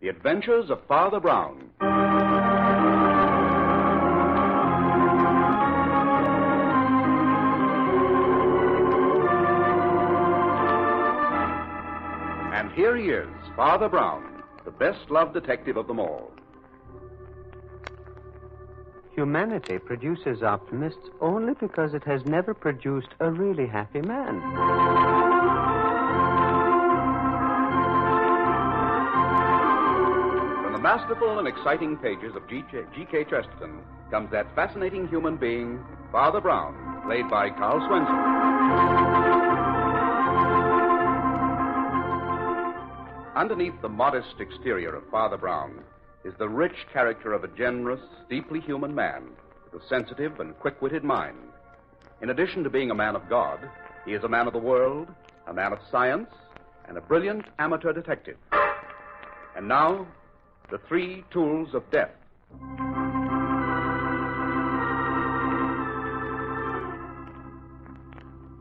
The Adventures of Father Brown. And here he is, Father Brown, the best-loved detective of them all. Humanity produces optimists only because it has never produced a really happy man. From the masterful and exciting pages of G.K. Chesterton comes that fascinating human being, Father Brown, played by Karl Swenson. Underneath the modest exterior of Father Brown is the rich character of a generous, deeply human man with a sensitive and quick-witted mind. In addition to being a man of God, he is a man of the world, a man of science, and a brilliant amateur detective. And now, the three tools of death.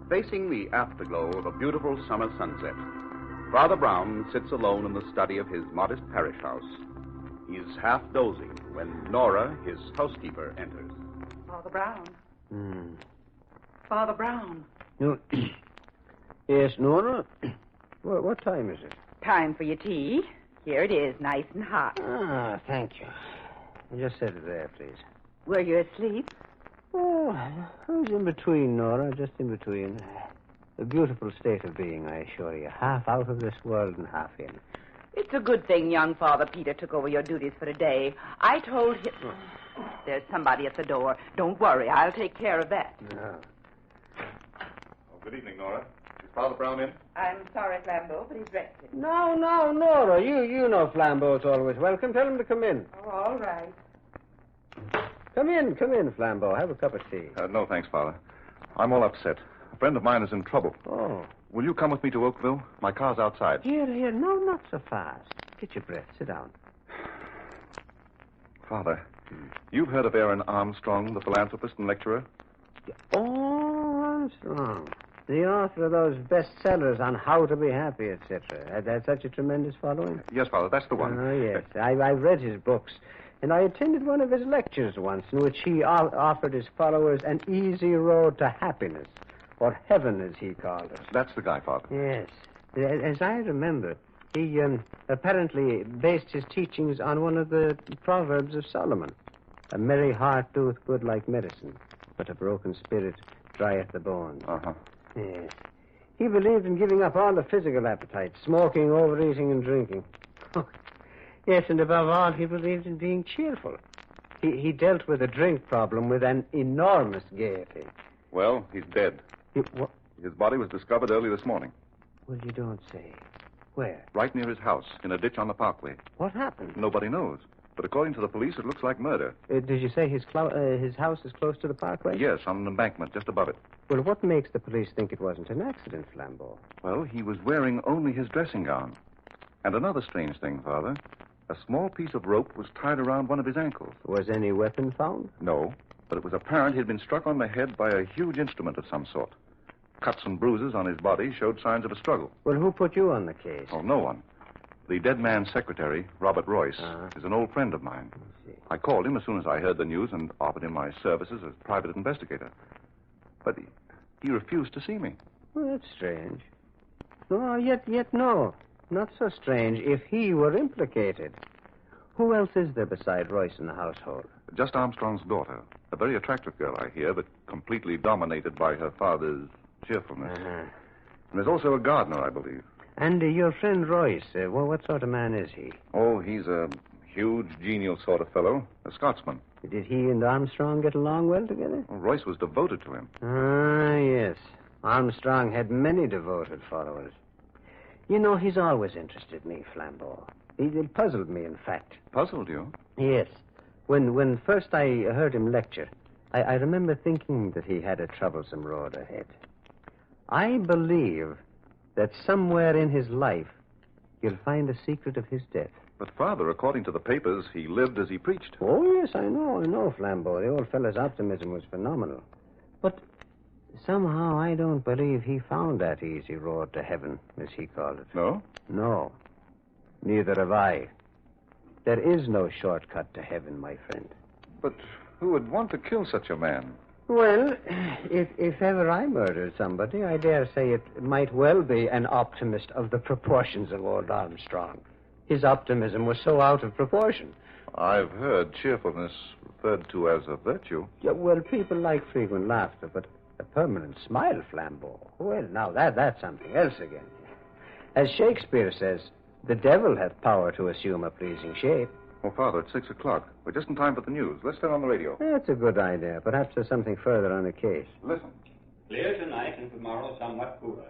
Facing the afterglow of a beautiful summer sunset, Father Brown sits alone in the study of his modest parish house. He is half dozing when Nora, his housekeeper, enters. Father Brown. Father Brown. No. Yes, Nora? What time is it? Time for your tea. Here it is, nice and hot. Ah, thank you. Just set it there, please. Were you asleep? Oh, I was in between, Nora, just in between. A beautiful state of being, I assure you. Half out of this world and half in. It's a good thing young Father Peter took over your duties for a day. I told him... There's somebody at the door. Don't worry, I'll take care of that. No. Oh, good evening, Nora. Is Father Brown in? I'm sorry, Flambeau, but he's rested. No, Nora. You know Flambeau's always welcome. Tell him to come in. Oh, all right. Come in, Flambeau. Have a cup of tea. No, thanks, Father. I'm all upset. A friend of mine is in trouble. Oh. Will you come with me to Oakville? My car's outside. Here. No, not so fast. Get your breath. Sit down. Father, you've heard of Aaron Armstrong, the philanthropist and lecturer? Oh, Armstrong. The author of those bestsellers on how to be happy, etc. Had such a tremendous following? Yes, Father, that's the one. Oh, yes. I've read his books. And I attended one of his lectures once in which he offered his followers an easy road to happiness. Or heaven, as he called it. That's the guy, Father. Yes. As I remember, he apparently based his teachings on one of the Proverbs of Solomon. A merry heart doeth good like medicine, but a broken spirit drieth the bones. Uh-huh. Yes. He believed in giving up all the physical appetites, smoking, overeating, and drinking. Oh, yes, and above all, he believed in being cheerful. He dealt with the drink problem with an enormous gaiety. Well, he's dead. What? His body was discovered early this morning. Well, you don't say. Where? Right near his house, in a ditch on the parkway. What happened? Nobody knows. But according to the police, it looks like murder. Did you say his house is close to the parkway? Yes, on an embankment just above it. Well, what makes the police think it wasn't an accident, Flambeau? Well, he was wearing only his dressing gown. And another strange thing, Father. A small piece of rope was tied around one of his ankles. Was any weapon found? No, but it was apparent he'd been struck on the head by a huge instrument of some sort. Cuts and bruises on his body showed signs of a struggle. Well, who put you on the case? Oh, no one. The dead man's secretary, Robert Royce, is an old friend of mine. I called him as soon as I heard the news and offered him my services as private investigator. But he refused to see me. Well, that's strange. No, yet no. Not so strange if he were implicated. Who else is there beside Royce in the household? Just Armstrong's daughter. A very attractive girl, I hear, but completely dominated by her father's cheerfulness. Uh-huh. And there's also a gardener, I believe. And your friend Royce, what sort of man is he? Oh, he's a huge, genial sort of fellow. A Scotsman. Did he and Armstrong get along well together? Well, Royce was devoted to him. Ah, yes. Armstrong had many devoted followers. You know, he's always interested me, Flambeau. He puzzled me, in fact. Puzzled you? Yes. When first I heard him lecture, I remember thinking that he had a troublesome road ahead. I believe that somewhere in his life you'll find the secret of his death. But, Father, according to the papers, he lived as he preached. Oh, yes, I know, Flambeau. The old fellow's optimism was phenomenal. But somehow I don't believe he found that easy road to heaven, as he called it. No? No. Neither have I. There is no shortcut to heaven, my friend. But who would want to kill such a man? Well, if ever I murdered somebody, I dare say it might well be an optimist of the proportions of old Armstrong. His optimism was so out of proportion. I've heard cheerfulness referred to as a virtue. Yeah, well, people like frequent laughter, but a permanent smile, Flambeau. Well, now that's something else again. As Shakespeare says, the devil hath power to assume a pleasing shape. Oh, Father, it's 6 o'clock. We're just in time for the news. Let's turn on the radio. That's a good idea. Perhaps there's something further on the case. Listen. Clear tonight and tomorrow somewhat cooler.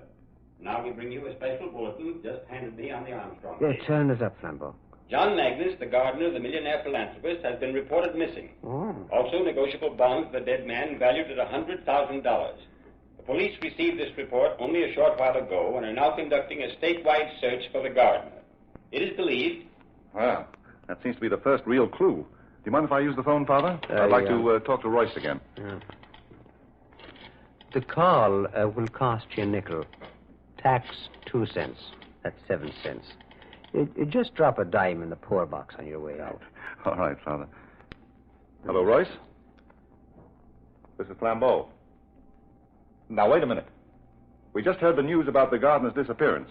Now we bring you a special bulletin just handed me on the Armstrong Yeah, case. turn it up, Flambeau. John Magnus, the gardener, the millionaire philanthropist, has been reported missing. Oh. Also, negotiable bonds for the dead man valued at $100,000. The police received this report only a short while ago and are now conducting a statewide search for the gardener. It is believed... Well, that seems to be the first real clue. Do you mind if I use the phone, Father? I'd like to talk to Royce again. Yeah. The call will cost you a nickel. Tax 2 cents. That's 7 cents. Just drop a dime in the poor box on your way out. All right, Father. Hello, Royce? This is Flambeau. Now, wait a minute. We just heard the news about the gardener's disappearance.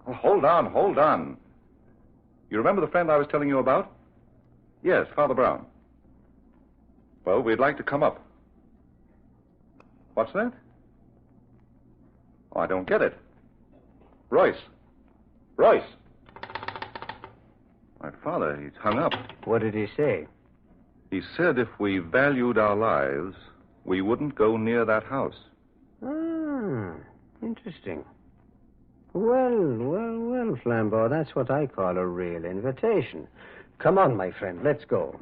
Oh, hold on. You remember the friend I was telling you about? Yes, Father Brown. Well, we'd like to come up. What's that? Oh, I don't get it. Royce. My father, he's hung up. What did he say? He said if we valued our lives, we wouldn't go near that house. Ah, interesting. Well, Flambeau, that's what I call a real invitation. Come on, my friend, let's go.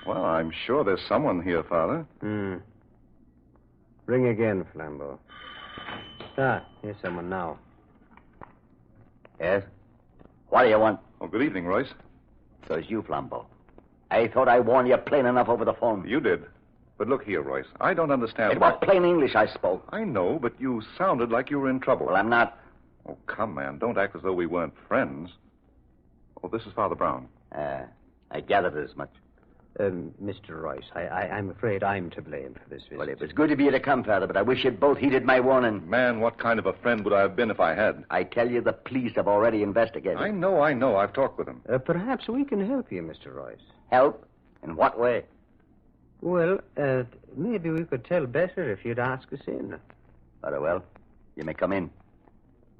Well, I'm sure there's someone here, Father. Ring again, Flambeau. Here's someone now. Yes? What do you want? Oh, good evening, Royce. So it's you, Flambeau. I thought I warned you plain enough over the phone. You did. But look here, Royce. I don't understand. It was plain English I spoke. I know, but you sounded like you were in trouble. Well, I'm not. Oh, come, man. Don't act as though we weren't friends. Oh, this is Father Brown. I gathered as much. Mr. Royce, I'm afraid I'm to blame for this visit. Well, it was good of you to come, Father, but I wish you'd both heeded my warning. Man, what kind of a friend would I have been if I had? I tell you, the police have already investigated. I know. I've talked with them. Perhaps we can help you, Mr. Royce. Help? In what way? Well, maybe we could tell better if you'd ask us in. Very well. You may come in.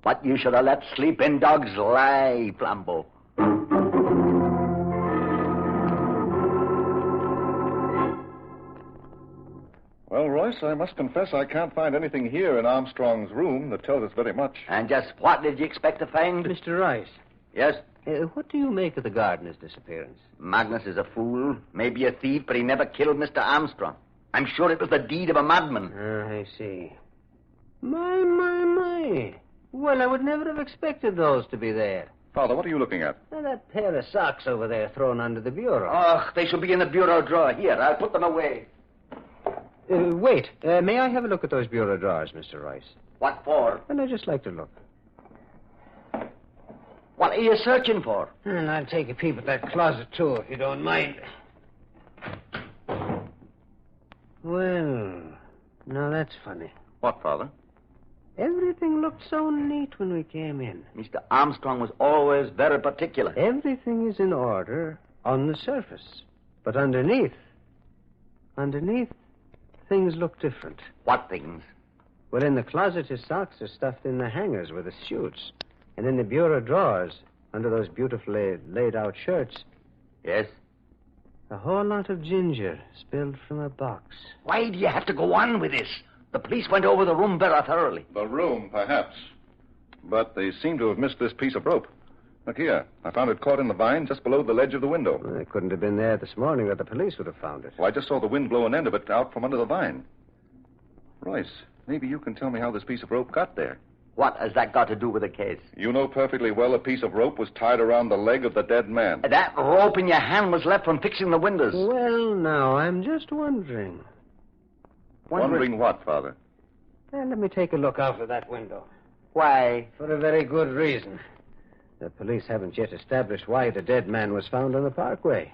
What you should have let sleeping dogs lie, Flambeau. Well, Royce, I must confess I can't find anything here in Armstrong's room that tells us very much. And just what did you expect to find? Mr. Royce. Yes? What do you make of the gardener's disappearance? Magnus is a fool, maybe a thief, but he never killed Mr. Armstrong. I'm sure it was the deed of a madman. I see. My. Well, I would never have expected those to be there. Father, what are you looking at? That pair of socks over there thrown under the bureau. Oh, they should be in the bureau drawer. Here, I'll put them away. Wait. May I have a look at those bureau drawers, Mr. Royce? What for? Well, I'd just like to look. What are you searching for? And I'll take a peep at that closet, too, if you don't mind. Well, now that's funny. What, Father? Everything looked so neat when we came in. Mr. Armstrong was always very particular. Everything is in order on the surface. But underneath, things look different. What things? Well, in the closet, his socks are stuffed in the hangers with his suits. And in the bureau drawers, under those beautifully laid-out shirts... Yes? A whole lot of ginger spilled from a box. Why do you have to go on with this? The police went over the room very thoroughly. The room, perhaps. But they seem to have missed this piece of rope. Look here. I found it caught in the vine just below the ledge of the window. Well, it couldn't have been there this morning, or the police would have found it. Well, I just saw the wind blow an end of it out from under the vine. Royce, maybe you can tell me how this piece of rope got there. What has that got to do with the case? You know perfectly well a piece of rope was tied around the leg of the dead man. That rope in your hand was left when fixing the windows. Well, now, I'm just wondering. Wondering what, Father? Well, let me take a look out of that window. Why? For a very good reason. The police haven't yet established why the dead man was found on the parkway.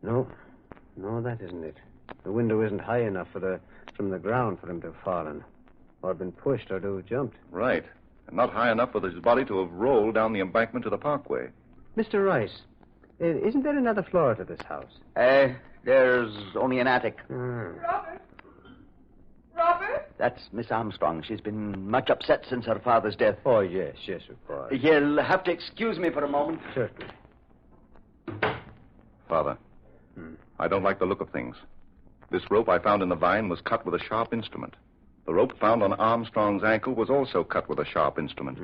No, that isn't it. The window isn't high enough from the ground for him to have fallen, or been pushed, or to have jumped. Right. And not high enough for his body to have rolled down the embankment to the parkway. Mr. Rice, isn't there another floor to this house? There's only an attic. Robert? That's Miss Armstrong. She's been much upset since her father's death. Oh, yes, of course. You'll have to excuse me for a moment. Certainly. Father, I don't like the look of things. This rope I found in the vine was cut with a sharp instrument. The rope found on Armstrong's ankle was also cut with a sharp instrument.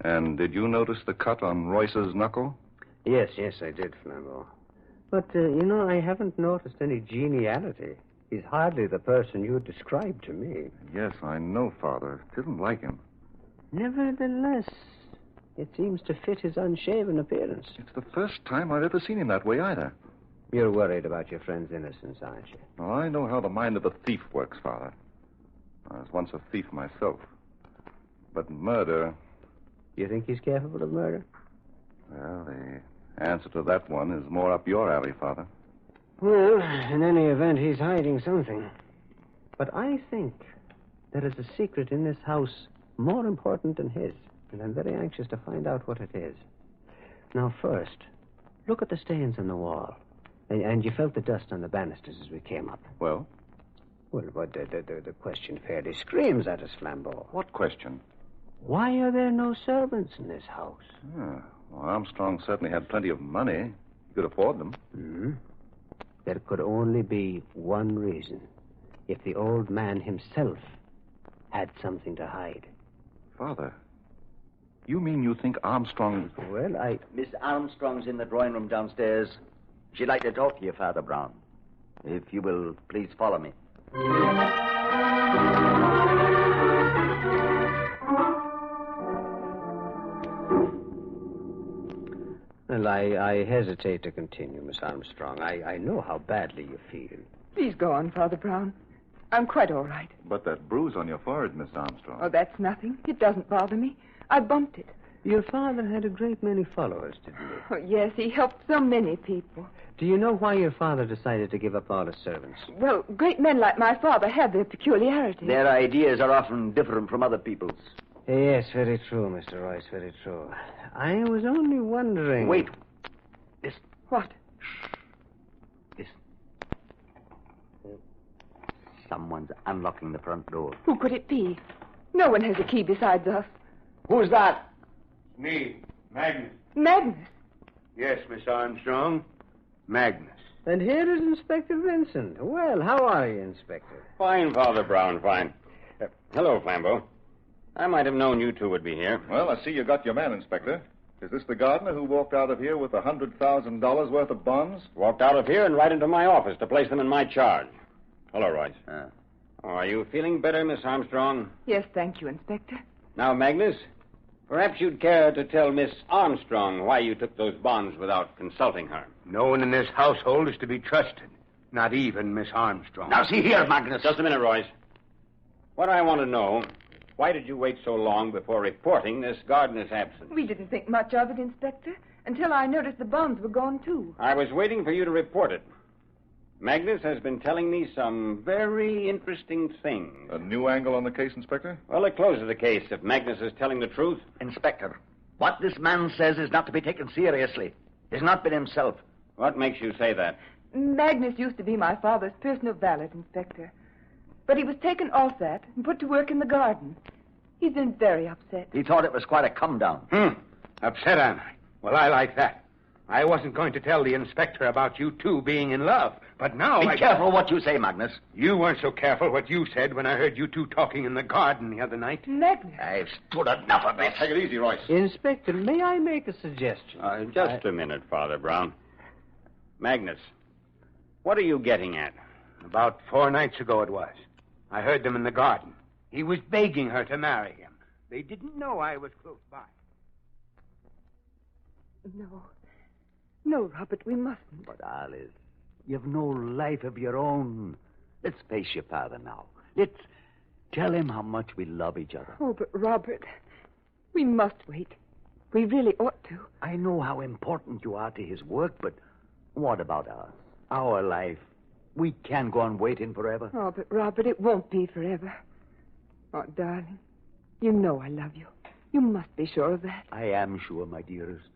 And did you notice the cut on Royce's knuckle? Yes, I did, Flambeau. But, I haven't noticed any geniality. He's hardly the person you described to me. Yes, I know, Father. Didn't like him. Nevertheless, it seems to fit his unshaven appearance. It's the first time I've ever seen him that way, either. You're worried about your friend's innocence, aren't you? Well, I know how the mind of a thief works, Father. I was once a thief myself. But murder... You think he's capable of murder? Well, the answer to that one is more up your alley, Father. Well, in any event, he's hiding something. But I think there is a secret in this house more important than his, and I'm very anxious to find out what it is. Now, first, look at the stains on the wall. And you felt the dust on the banisters as we came up. Well? Well, but the question fairly screams at us, Flambeau. What question? Why are there no servants in this house? Well, Armstrong certainly had plenty of money. He could afford them. There could only be one reason. If the old man himself had something to hide. Father, you mean you think Armstrong... Well, Miss Armstrong's in the drawing room downstairs. She'd like to talk to you, Father Brown. If you will, please follow me. Well, I hesitate to continue, Miss Armstrong. I know how badly you feel. Please go on, Father Brown. I'm quite all right. But that bruise on your forehead, Miss Armstrong... Oh, that's nothing. It doesn't bother me. I bumped it. Your father had a great many followers, didn't he? Oh, yes, he helped so many people. Do you know why your father decided to give up all his servants? Well, great men like my father have their peculiarities. Their ideas are often different from other people's. Yes, very true, Mr. Royce, very true. I was only wondering... Wait. Listen. What? Listen. Someone's unlocking the front door. Who could it be? No one has a key besides us. Who's that? Me, Magnus. Magnus? Yes, Miss Armstrong. Magnus. And here is Inspector Vincent. Well, how are you, Inspector? Fine, Father Brown, fine. Hello, Flambeau. I might have known you two would be here. Well, I see you got your man, Inspector. Is this the gardener who walked out of here with $100,000 worth of bonds? Walked out of here and right into my office to place them in my charge. Hello, Royce. Are you feeling better, Miss Armstrong? Yes, thank you, Inspector. Now, Magnus, perhaps you'd care to tell Miss Armstrong why you took those bonds without consulting her. No one in this household is to be trusted. Not even Miss Armstrong. Now, see here, Magnus. Just a minute, Royce. What I want to know, why did you wait so long before reporting this gardener's absence? We didn't think much of it, Inspector, until I noticed the bonds were gone, too. I was waiting for you to report it. Magnus has been telling me some very interesting things. A new angle on the case, Inspector? Well, it closes the case if Magnus is telling the truth. Inspector, what this man says is not to be taken seriously. He's not been himself. What makes you say that? Magnus used to be my father's personal valet, Inspector. But he was taken off that and put to work in the garden. He's been very upset. He thought it was quite a come-down. Upset, am I? Well, I like that. I wasn't going to tell the inspector about you two being in love, but now Be careful what you say, Magnus. You weren't so careful what you said when I heard you two talking in the garden the other night. Magnus. I've stood enough of this. Take it easy, Royce. Inspector, may I make a suggestion? Just a minute, Father Brown. Magnus, what are you getting at? About 4 nights ago it was. I heard them in the garden. He was begging her to marry him. They didn't know I was close by. No. No, Robert, we mustn't. But, Alice, you've no life of your own. Let's face your father now. Let's tell him how much we love each other. Oh, but Robert, we must wait. We really ought to. I know how important you are to his work, but what about us? Our life? We can't go on waiting forever. Oh, but Robert, it won't be forever. Oh, darling, you know I love you. You must be sure of that. I am sure, my dearest.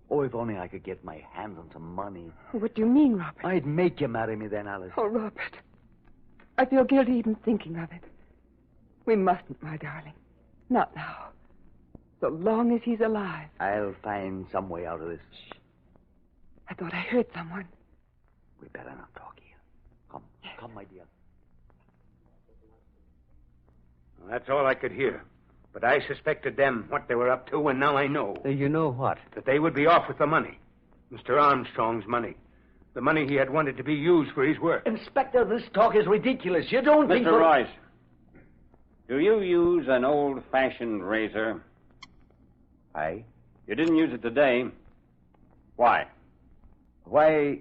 Oh, if only I could get my hands on some money. What do you mean, Robert? I'd make you marry me then, Alice. Oh, Robert, I feel guilty even thinking of it. We mustn't, my darling. Not now. So long as he's alive. I'll find some way out of this. Shh. I thought I heard someone. We better not talk here. Come. Yes. Come, my dear. Well, that's all I could hear. But I suspected them, what they were up to, and now I know. You know what? That they would be off with the money. Mr. Armstrong's money. The money he had wanted to be used for his work. Inspector, this talk is ridiculous. You don't think... Mr. Royce, do you use an old-fashioned razor? Aye. You didn't use it today. Why? Why,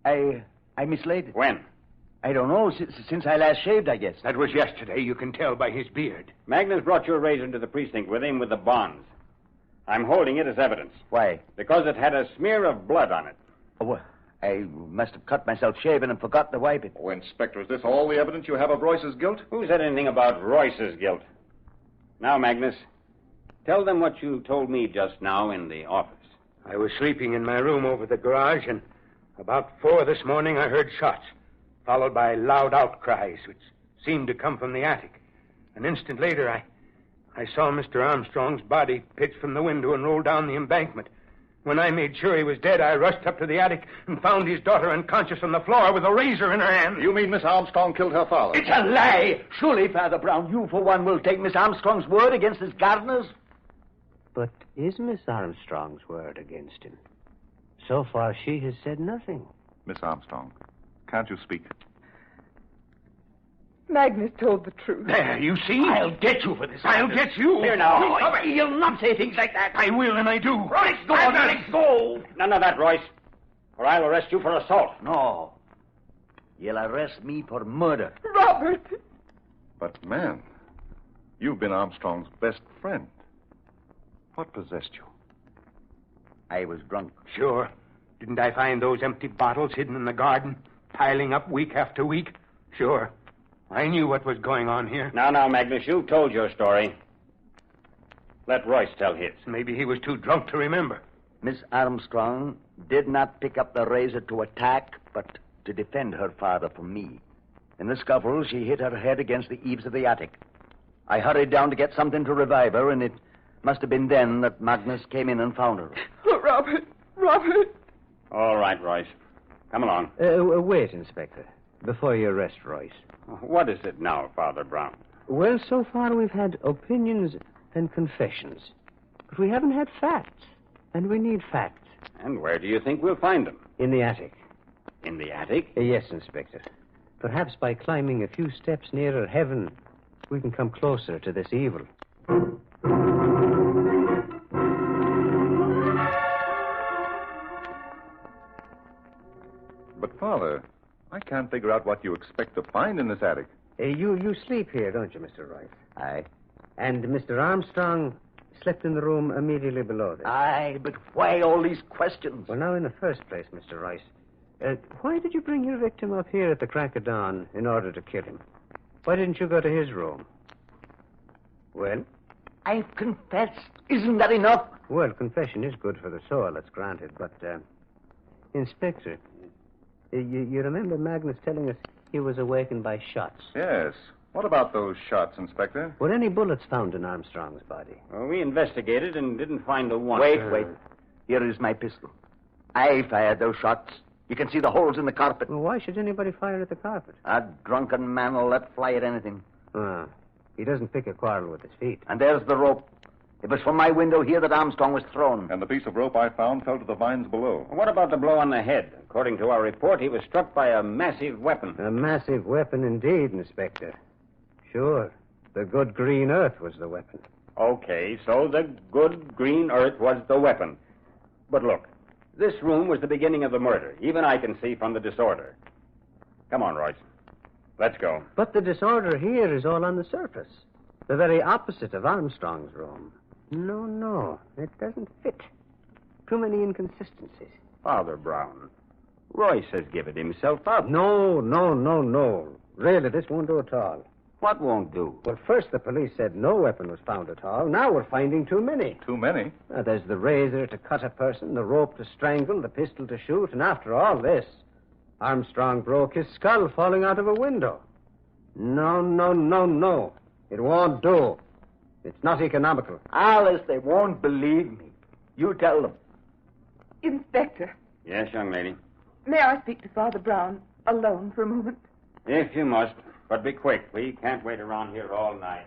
I mislaid it. When? I don't know. Since I last shaved, I guess. That was yesterday. You can tell by his beard. Magnus brought your razor to the precinct with him with the bonds. I'm holding it as evidence. Why? Because it had a smear of blood on it. Oh, well, I must have cut myself shaving and forgot to wipe it. Oh, Inspector, is this all the evidence you have of Royce's guilt? Who said anything about Royce's guilt? Now, Magnus, tell them what you told me just now in the office. I was sleeping in my room over the garage, and about 4 this morning I heard shots, followed by loud outcries, which seemed to come from the attic. An instant later, I saw Mr. Armstrong's body pitch from the window and roll down the embankment. When I made sure he was dead, I rushed up to the attic and found his daughter unconscious on the floor with a razor in her hand. You mean Miss Armstrong killed her father? It's a lie! Surely, Father Brown, you for one will take Miss Armstrong's word against his gardener's? But is Miss Armstrong's word against him? So far, she has said nothing. Miss Armstrong, can't you speak? Magnus told the truth. There, you see? I'll get you for this. I'll get you. Here now. Oh, you'll not say things like that. I will, and I do. Royce, go on. Let go. None of that, Royce. Or I'll arrest you for assault. No. You'll arrest me for murder. Robert! But, man, you've been Armstrong's best friend. What possessed you? I was drunk. Sure. Didn't I find those empty bottles hidden in the garden, piling up week after week? Sure. I knew what was going on here. Now, Magnus, you've told your story. Let Royce tell his. Maybe he was too drunk to remember. Miss Armstrong did not pick up the razor to attack, but to defend her father from me. In the scuffle, she hit her head against the eaves of the attic. I hurried down to get something to revive her, and it must have been then that Magnus came in and found her. Oh, Robert! All right, Royce. Come along. Wait, Inspector, before you arrest Royce. What is it now, Father Brown? Well, so far we've had opinions and confessions. But we haven't had facts. And we need facts. And where do you think we'll find them? In the attic. In the attic? Yes, Inspector. Perhaps by climbing a few steps nearer heaven, we can come closer to this evil. But, Father, I can't figure out what you expect to find in this attic. You sleep here, don't you, Mr. Royce? Aye. And Mr. Armstrong slept in the room immediately below this. Aye, but why all these questions? Well, now, in the first place, Mr. Royce, why did you bring your victim up here at the crack of dawn in order to kill him? Why didn't you go to his room? Well? I've confessed. Isn't that enough? Well, confession is good for the soul, that's granted. But, Inspector, you remember Magnus telling us he was awakened by shots? Yes. What about those shots, Inspector? Were any bullets found in Armstrong's body? Well, we investigated and didn't find a one. Wait. Here is my pistol. I fired those shots. You can see the holes in the carpet. Well, why should anybody fire at the carpet? A drunken man will let fly at anything. He doesn't pick a quarrel with his feet. And there's the rope. It was from my window here that Armstrong was thrown. And the piece of rope I found fell to the vines below. What about the blow on the head? According to our report, he was struck by a massive weapon. A massive weapon indeed, Inspector. Sure. The good green earth was the weapon. Okay, so the good green earth was the weapon. But look, this room was the beginning of the murder. Even I can see from the disorder. Come on, Royce. Let's go. But the disorder here is all on the surface. The very opposite of Armstrong's room. No, it doesn't fit. Too many inconsistencies. Father Brown, Royce has given himself up. No. Really, this won't do at all. What won't do? Well, first the police said no weapon was found at all. Now we're finding too many. Too many? There's the razor to cut a person, the rope to strangle, the pistol to shoot, and after all this, Armstrong broke his skull falling out of a window. No. It won't do. It's not economical. Alice, they won't believe me. You tell them. Inspector, Yes, young lady. may I speak to Father Brown alone for a moment? If you must, but be quick. We can't wait around here all night.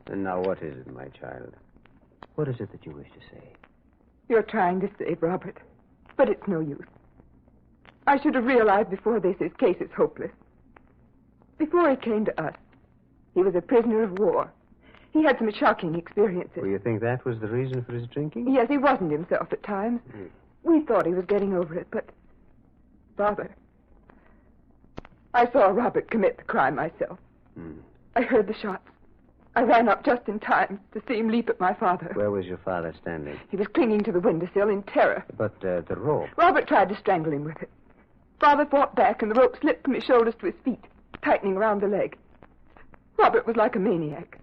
And now what is it, my child? What is it that you wish to say? You're trying to save Robert, but it's no use. I should have realized before this his case is hopeless. Before he came to us, he was a prisoner of war. He had some shocking experiences. Well, you think that was the reason for his drinking? Yes, he wasn't himself at times. We thought he was getting over it, but... Father, I saw Robert commit the crime myself. I heard the shots. I ran up just in time to see him leap at my father. Where was your father standing? He was clinging to the windowsill in terror. But the rope. Robert tried to strangle him with it. Father fought back, and the rope slipped from his shoulders to his feet, tightening around the leg. Robert was like a maniac.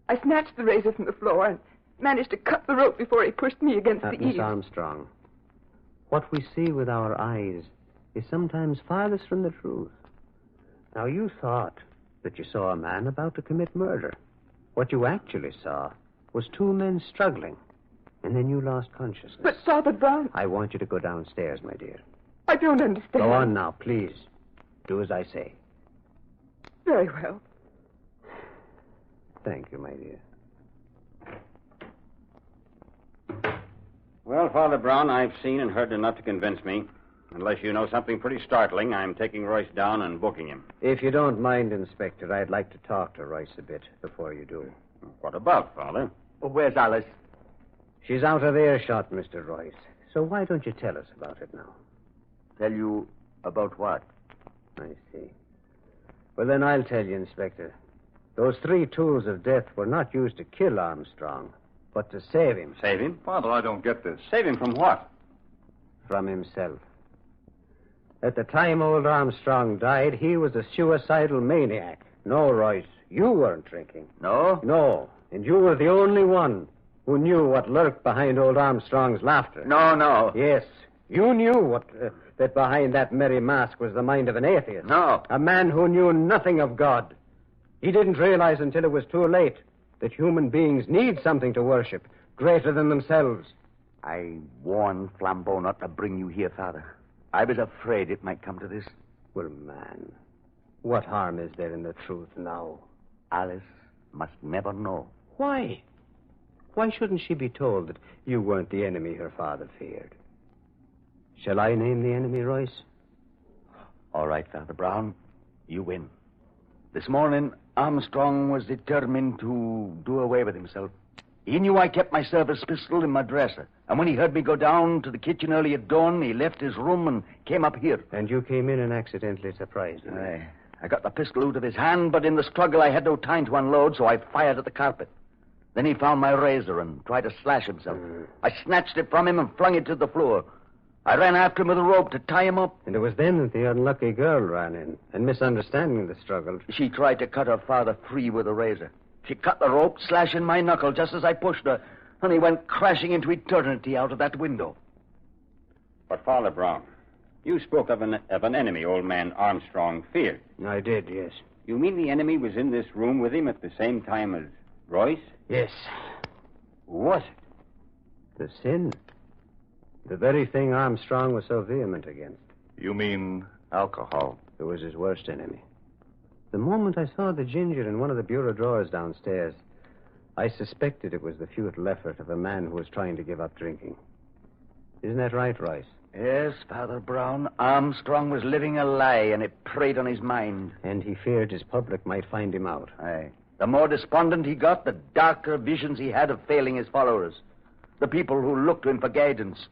I snatched the razor from the floor and managed to cut the rope before he pushed me against the Miss eaves. Armstrong, what we see with our eyes is sometimes farthest from the truth. Now, you thought that you saw a man about to commit murder. What you actually saw was two men struggling, and then you lost consciousness. But Father Brown... I want you to go downstairs, my dear. I don't understand. Go on now, please. Do as I say. Very well. Thank you, my dear. Well, Father Brown, I've seen and heard enough to convince me. Unless you know something pretty startling, I'm taking Royce down and booking him. If you don't mind, Inspector, I'd like to talk to Royce a bit before you do. What about, Father? Where's Alice? She's out of earshot, Mr. Royce. So why don't you tell us about it now? Tell you about what? I see. Well, then I'll tell you, Inspector. Those three tools of death were not used to kill Armstrong, but to save him. Save him? Father, I don't get this. Save him from what? From himself. At the time old Armstrong died, he was a suicidal maniac. No, Royce, you weren't drinking. No? No, and you were the only one who knew what lurked behind old Armstrong's laughter. No. Yes, you knew that behind that merry mask was the mind of an atheist. No. A man who knew nothing of God. He didn't realize until it was too late that human beings need something to worship greater than themselves. I warned Flambeau not to bring you here, Father. I was afraid it might come to this. Well, man, what harm is there in the truth now? Alice must never know. Why? Why shouldn't she be told that you weren't the enemy her father feared? Shall I name the enemy, Royce? All right, Father Brown. You win. This morning, Armstrong was determined to do away with himself. He knew I kept my service pistol in my dresser. And when he heard me go down to the kitchen early at dawn, he left his room and came up here. And you came in and accidentally surprised him. I got the pistol out of his hand, but in the struggle I had no time to unload, so I fired at the carpet. Then he found my razor and tried to slash himself. I snatched it from him and flung it to the floor. I ran after him with a rope to tie him up. And it was then that the unlucky girl ran in, and misunderstanding the struggle... She tried to cut her father free with a razor. She cut the rope, slashing my knuckle just as I pushed her, and he went crashing into eternity out of that window. But, Father Brown, you spoke of an enemy old man Armstrong feared. I did, yes. You mean the enemy was in this room with him at the same time as Royce? Yes. Who was it? The sin. The very thing Armstrong was so vehement against. You mean alcohol? It was his worst enemy. The moment I saw the ginger in one of the bureau drawers downstairs, I suspected it was the futile effort of a man who was trying to give up drinking. Isn't that right, Royce? Yes, Father Brown. Armstrong was living a lie, and it preyed on his mind. And he feared his public might find him out. Aye. The more despondent he got, the darker visions he had of failing his followers. The people who looked to him for guidance.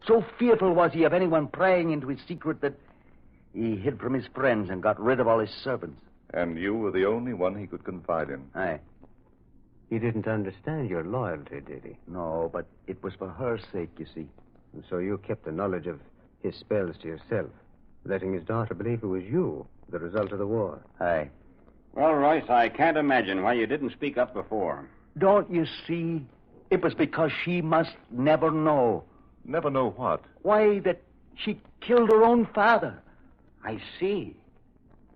So fearful was he of anyone prying into his secret that he hid from his friends and got rid of all his servants. And you were the only one he could confide in. Aye. He didn't understand your loyalty, did he? No, but it was for her sake, you see. And so you kept the knowledge of his spells to yourself, letting his daughter believe it was you, the result of the war. Aye. Well, Royce, I can't imagine why you didn't speak up before. Don't you see? It was because she must never know. Never know what? Why, that she killed her own father. I see.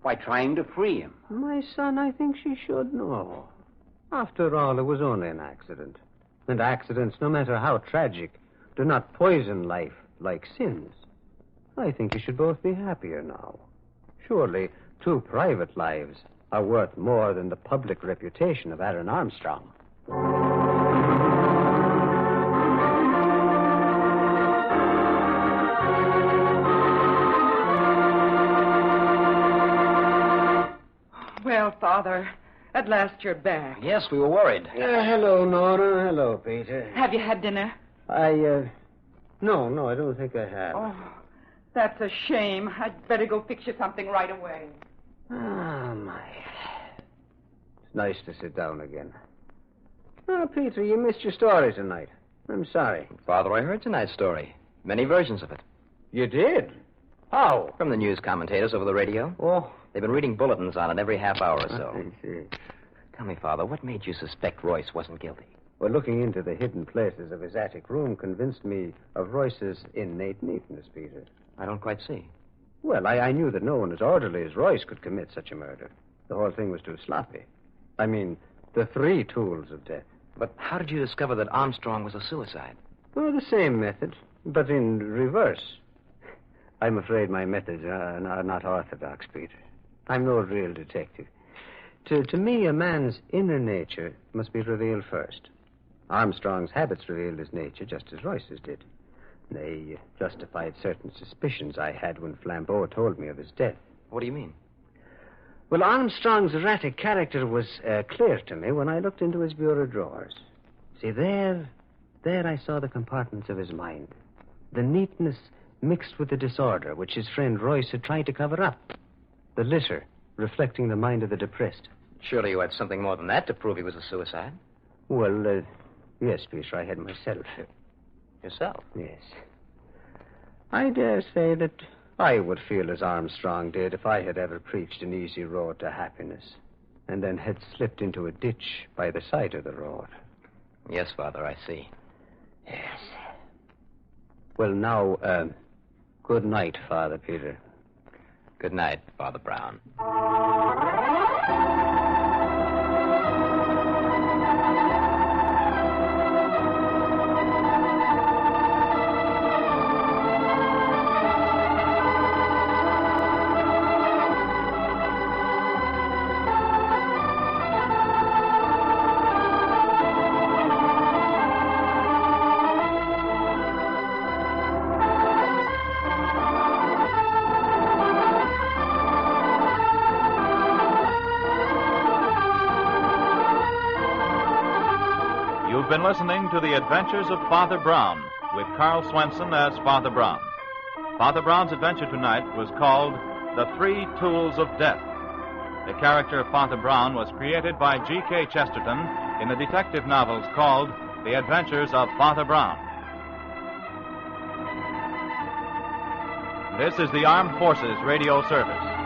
By trying to free him. My son, I think she should know. After all, it was only an accident. And accidents, no matter how tragic, do not poison life like sins. I think you should both be happier now. Surely, 2 private lives are worth more than the public reputation of Aaron Armstrong. Well, Father, at last you're back. Yes, we were worried. Hello, Nora. Hello, Peter. Have you had dinner? No, I don't think I have. Oh, that's a shame. I'd better go fix you something right away. Ah, my. It's nice to sit down again. Oh, Peter, you missed your story tonight. I'm sorry. Father, I heard tonight's story. Many versions of it. You did? How? From the news commentators over the radio. Oh. They've been reading bulletins on it every half hour or so. I see. Tell me, Father, what made you suspect Royce wasn't guilty? Well, looking into the hidden places of his attic room convinced me of Royce's innate neatness, Peter. I don't quite see. Well, I knew that no one as orderly as Royce could commit such a murder. The whole thing was too sloppy. I mean, the 3 tools of death. But how did you discover that Armstrong was a suicide? Well, the same method, but in reverse. I'm afraid my methods are not orthodox, Peter. I'm no real detective. To me, a man's inner nature must be revealed first. Armstrong's habits revealed his nature just as Royce's did. They justified certain suspicions I had when Flambeau told me of his death. What do you mean? Well, Armstrong's erratic character was clear to me when I looked into his bureau drawers. See, there I saw the compartments of his mind. The neatness mixed with the disorder which his friend Royce had tried to cover up. The litter reflecting the mind of the depressed. Surely you had something more than that to prove he was a suicide. Well, yes, Peter, I had myself. Yourself? Yes. I dare say that I would feel as Armstrong did if I had ever preached an easy road to happiness and then had slipped into a ditch by the side of the road. Yes, Father, I see. Yes. Well, now, good night, Father Peter. Good night, Father Brown. You've been listening to The Adventures of Father Brown, with Karl Swenson as Father Brown. Father Brown's adventure tonight was called The 3 Tools of Death. The character of Father Brown was created by G.K. Chesterton in the detective novels called The Adventures of Father Brown. This is the Armed Forces Radio Service.